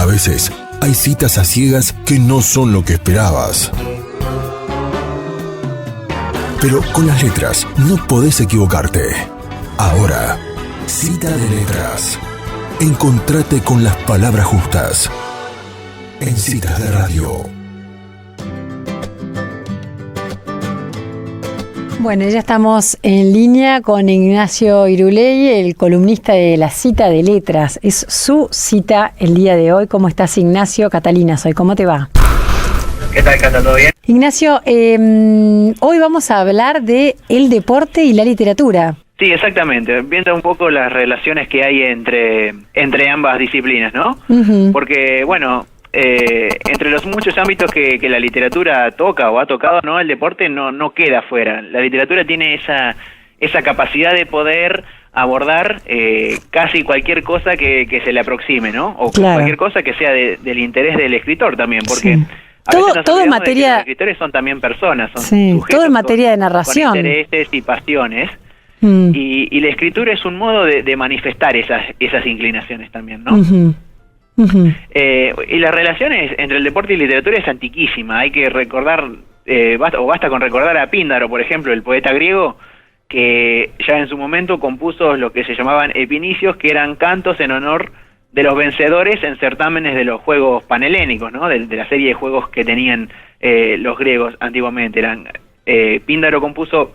A veces, hay citas a ciegas que no son lo que esperabas. Pero con las letras no podés equivocarte. Ahora, Cita de Letras. Encontrate con las palabras justas. En Citas de Radio. Bueno, ya estamos en línea con Ignacio Iruley, el columnista de la Cita de Letras. Es su cita el día de hoy. ¿Cómo estás, Ignacio? Catalina soy. ¿Cómo te va? ¿Qué tal, Cata? ¿Todo bien? Ignacio, hoy vamos a hablar de el deporte y la literatura. Sí, exactamente. Viendo un poco las relaciones que hay entre ambas disciplinas, ¿no? Uh-huh. Porque, bueno, entre los muchos ámbitos que la literatura toca o ha tocado, ¿no? El deporte no queda fuera. La literatura tiene esa capacidad de poder abordar casi cualquier cosa que se le aproxime, ¿no? O claro, cualquier cosa que sea del interés del escritor también, porque... Sí. Todo en materia... Los escritores son también personas, son sí, sujetos todo en materia de narración. Con intereses y pasiones. Y la escritura es un modo de manifestar esas inclinaciones también, ¿no? Uh-huh. Uh-huh. Y las relaciones entre el deporte y literatura es antiquísima. Hay que recordar, basta con recordar a Píndaro, por ejemplo, el poeta griego, que ya en su momento compuso lo que se llamaban epinicios, que eran cantos en honor de los vencedores en certámenes de los juegos panhelénicos, ¿no? De la serie de juegos que tenían los griegos antiguamente. Píndaro compuso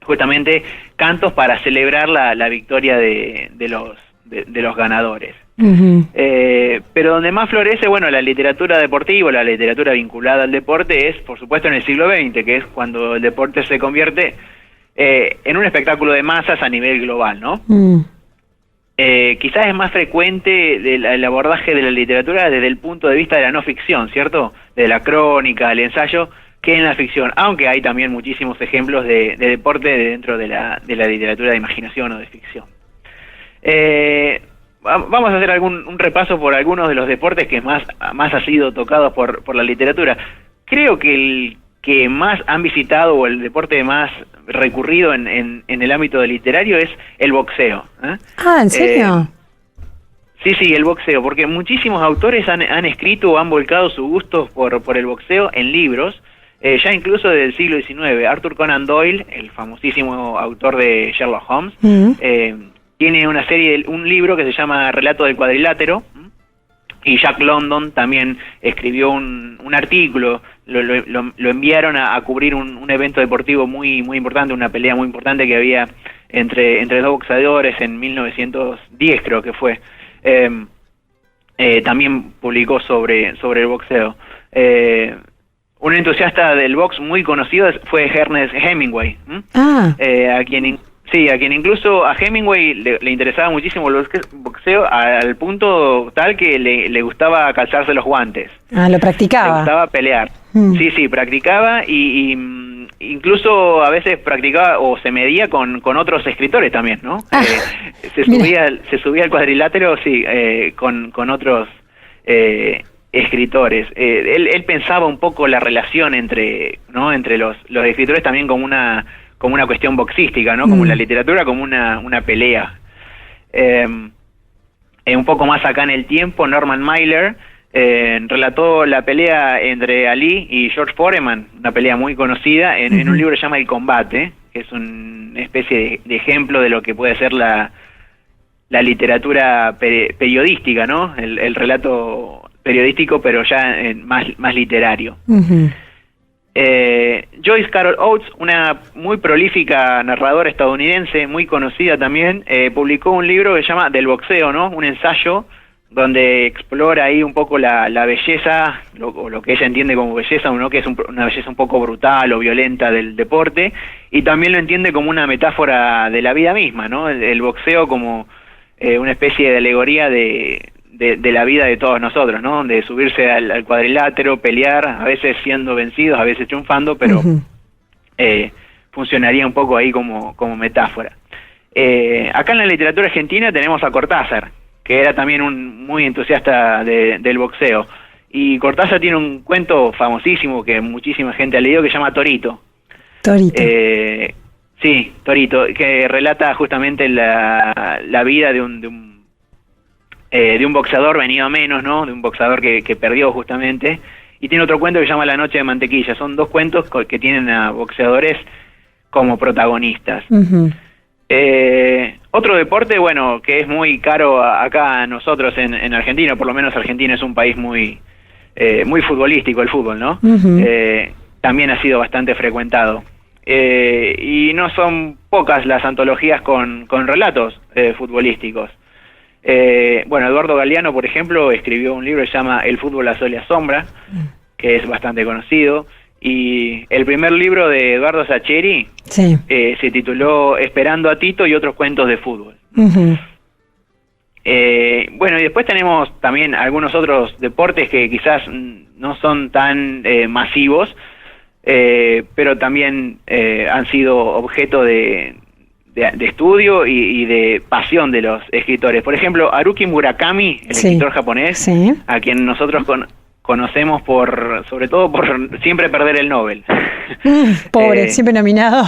justamente cantos para celebrar la victoria de los ganadores. Uh-huh. Pero donde más florece, bueno, la literatura deportiva, la literatura vinculada al deporte es, por supuesto, en el siglo XX, que es cuando el deporte se convierte en un espectáculo de masas a nivel global, ¿no? Quizás es más frecuente el abordaje de la literatura desde el punto de vista de la no ficción, ¿cierto? De la crónica, del ensayo, que en la ficción, aunque hay también muchísimos ejemplos de deporte dentro de la literatura de imaginación o de ficción. Vamos a hacer un repaso por algunos de los deportes que más ha sido tocados por la literatura. Creo que el que más han visitado, o el deporte más recurrido en el ámbito literario, es el boxeo. Ah, ¿en serio? Sí, el boxeo, porque muchísimos autores han escrito o han volcado su gusto por el boxeo en libros, ya incluso del siglo XIX. Arthur Conan Doyle, el famosísimo autor de Sherlock Holmes, tiene un libro que se llama Relato del Cuadrilátero, y Jack London también escribió un artículo, lo enviaron a cubrir un evento deportivo muy importante, una pelea muy importante que había entre dos boxeadores en 1910, creo que fue. También publicó sobre el boxeo. Un entusiasta del box muy conocido fue Ernest Hemingway, a quien incluso a Hemingway le interesaba muchísimo el boxeo, al punto tal que le gustaba calzarse los guantes. Lo practicaba. Le gustaba pelear. Sí, practicaba y incluso a veces practicaba o se medía con otros escritores también, ¿no? Se subía al cuadrilátero, sí, con otros escritores. Él pensaba un poco la relación entre los escritores también como una cuestión boxística, ¿no? Como la literatura, como una pelea. Un poco más acá en el tiempo, Norman Mailer relató la pelea entre Ali y George Foreman, una pelea muy conocida, en un libro que se llama El Combate, que es una especie de ejemplo de lo que puede ser la literatura periodística, ¿no? El relato periodístico, pero ya más literario. Uh-huh. Joyce Carol Oates, una muy prolífica narradora estadounidense, muy conocida también, publicó un libro que se llama Del boxeo, ¿no? Un ensayo donde explora ahí un poco la belleza, lo que ella entiende como belleza, ¿no? Que es una belleza un poco brutal o violenta del deporte, y también lo entiende como una metáfora de la vida misma, ¿no? El boxeo como una especie de alegoría de la vida de todos nosotros, ¿no? De subirse al cuadrilátero, pelear, a veces siendo vencidos, a veces triunfando, pero funcionaría un poco ahí como metáfora. Acá en la literatura argentina tenemos a Cortázar, que era también un muy entusiasta del boxeo. Y Cortázar tiene un cuento famosísimo que muchísima gente ha leído, que se llama Torito. Torito. Sí, Torito, que relata justamente la vida de un de un boxeador venido a menos, ¿no? De un boxeador que perdió justamente. Y tiene otro cuento que se llama La noche de mantequilla. Son dos cuentos que tienen a boxeadores como protagonistas. Ujú. Otro deporte, bueno, que es muy caro acá a nosotros en Argentina, por lo menos Argentina es un país muy futbolístico, el fútbol, ¿no? Ujú. También ha sido bastante frecuentado. Y no son pocas las antologías con relatos futbolísticos. Bueno, Eduardo Galeano, por ejemplo, escribió un libro que se llama El fútbol a sol y a sombra, que es bastante conocido. Y el primer libro de Eduardo Sacheri Sí. se tituló Esperando a Tito y otros cuentos de fútbol. Ujú. Bueno, y después tenemos también algunos otros deportes que quizás no son tan masivos, pero también han sido objeto de estudio y de pasión de los escritores. Por ejemplo, Haruki Murakami, el Sí. escritor japonés, Sí. a quien nosotros conocemos sobre todo por siempre perder el Nobel. Pobre, siempre nominado.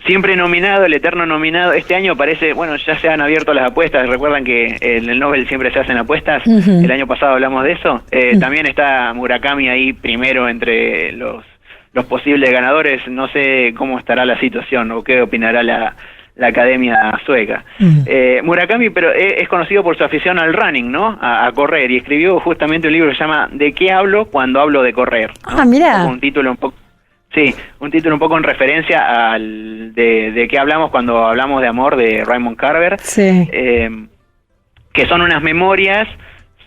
Siempre nominado, el eterno nominado. Este año parece, bueno, ya se han abierto las apuestas. Recuerdan que en el Nobel siempre se hacen apuestas. Ujú. El año pasado hablamos de eso. También está Murakami ahí primero entre los posibles ganadores. No sé cómo estará la situación o qué opinará la Academia Sueca. Murakami, pero es conocido por su afición al running, ¿no? A correr, y escribió justamente un libro que se llama ¿De qué hablo cuando hablo de correr? ¿no? Ah, mirá. Un título un poco... Sí, un título un poco en referencia al de qué hablamos cuando hablamos de amor, de Raymond Carver, Sí. que son unas memorias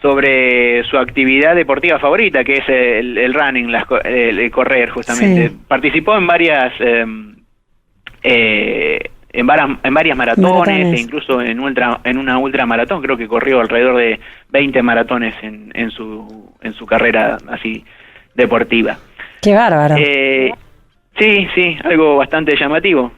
sobre su actividad deportiva favorita, que es el running, el correr, justamente. Sí. Participó en varias maratones, e incluso en una ultramaratón. Creo que corrió alrededor de 20 maratones en su carrera así deportiva. Qué bárbaro. Sí, algo bastante llamativo.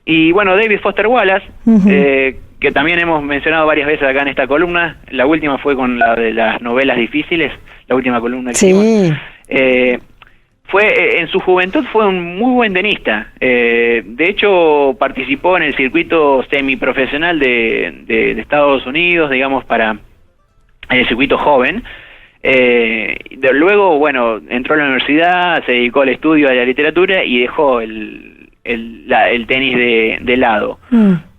Y bueno, David Foster Wallace, Ujú. que también hemos mencionado varias veces acá en esta columna. La última fue con la de las novelas difíciles, la última columna que hicimos. Sí. En su juventud fue un muy buen tenista. De hecho, participó en el circuito semiprofesional de Estados Unidos, digamos, en el circuito joven. Luego, bueno, entró a la universidad, se dedicó al estudio de la literatura y dejó el tenis de lado.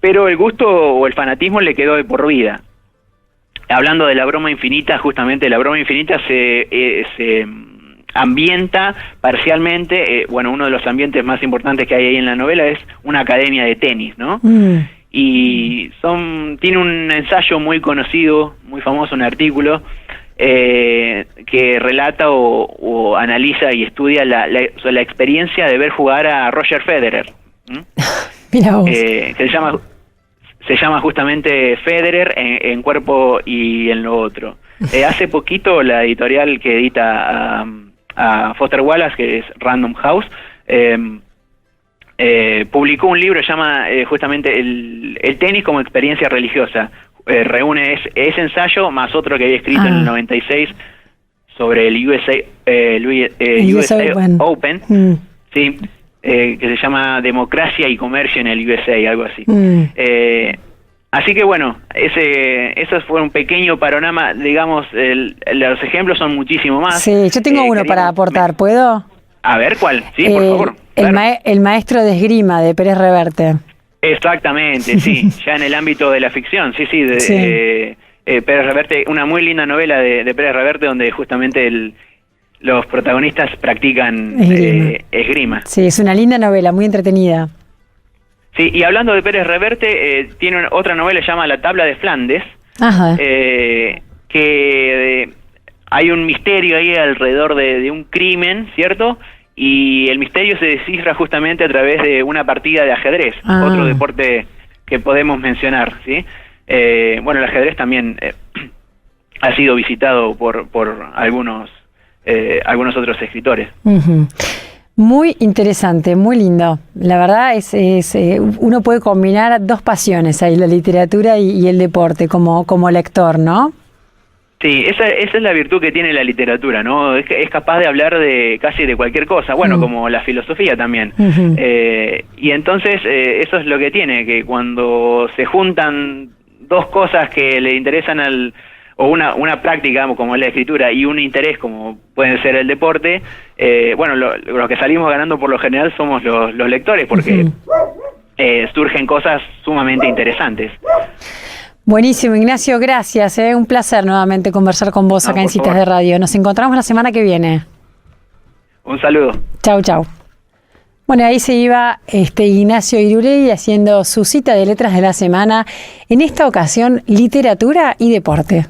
Pero el gusto o el fanatismo le quedó de por vida. Hablando de La broma infinita, justamente La broma infinita se ambienta parcialmente, uno de los ambientes más importantes que hay ahí en la novela es una academia de tenis, ¿no? Y tiene un ensayo muy conocido, muy famoso, un artículo que relata o analiza y estudia la experiencia de ver jugar a Roger Federer. Mira vos. Que se llama justamente Federer en cuerpo y en lo otro. Hace poquito la editorial que edita a Foster Wallace, que es Random House, publicó un libro que se llama justamente el tenis como experiencia religiosa. Reúne ese ensayo más otro que había escrito en el 96 sobre el USA Open, sí, que se llama Democracia y Comercio en el USA, algo así. Así que bueno, eso fue un pequeño panorama, digamos, los ejemplos son muchísimo más. Sí, yo tengo uno para aportar, ¿puedo? A ver, ¿cuál? Sí, por favor. El maestro de esgrima de Pérez Reverte. Exactamente, sí, ya en el ámbito de la ficción, sí, Pérez Reverte, una muy linda novela de Pérez Reverte donde justamente los protagonistas practican esgrima. Sí, es una linda novela, muy entretenida. Sí, y hablando de Pérez Reverte, tiene otra novela que se llama La tabla de Flandes, que hay un misterio ahí alrededor de un crimen, ¿cierto? Y el misterio se descifra justamente a través de una partida de ajedrez, otro deporte que podemos mencionar, ¿sí? Bueno, el ajedrez también ha sido visitado por algunos otros escritores. Muy interesante, muy lindo. La verdad uno puede combinar dos pasiones ahí, la literatura y el deporte como lector, ¿no? Sí, esa es la virtud que tiene la literatura, ¿no? Es capaz de hablar de casi de cualquier cosa, como la filosofía también. Y entonces eso es lo que tiene, que cuando se juntan dos cosas que le interesan o una práctica como es la escritura y un interés como puede ser el deporte, bueno, los que salimos ganando por lo general somos los lectores, porque surgen cosas sumamente interesantes. Buenísimo, Ignacio, gracias. Un placer nuevamente conversar con vos acá en Citas de Radio. Nos encontramos la semana que viene. Un saludo. Chau, chau. Bueno, ahí se iba Ignacio Iruley haciendo su cita de letras de la semana, en esta ocasión literatura y deporte.